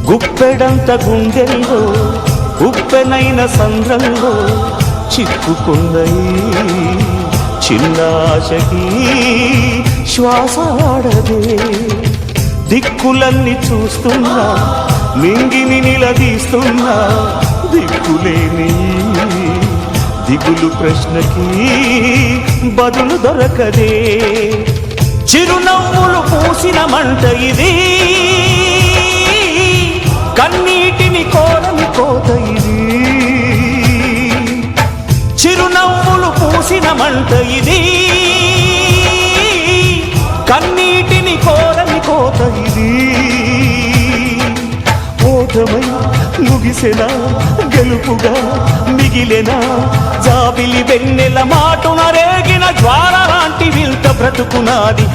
గుప్పెడంత గుండెల్లో ఉప్పెనైన సంద్రంలో చిక్కుకుందయి చిన్నాశకి శ్వాసాడదే దిక్కులన్నీ చూస్తున్నా మింగిని నిలదీస్తున్నా దిక్కులేని దిగులు ప్రశ్నకి బదులు దొరకదే చిరునవ్వులు పూసిన మంట ఇది కన్నీటిని కోరని కోత ఇది చిరునవ్వులు పూసిన మంట ఇది కన్నీటిని కోరని కోత ఇది ఓటమై ముగిసెనా గెలుపుగా మిగిలెనా జాబిలి వెన్నెల మాటున రేగిన జ్వాల లాంటి వింత బ్రతుకునాది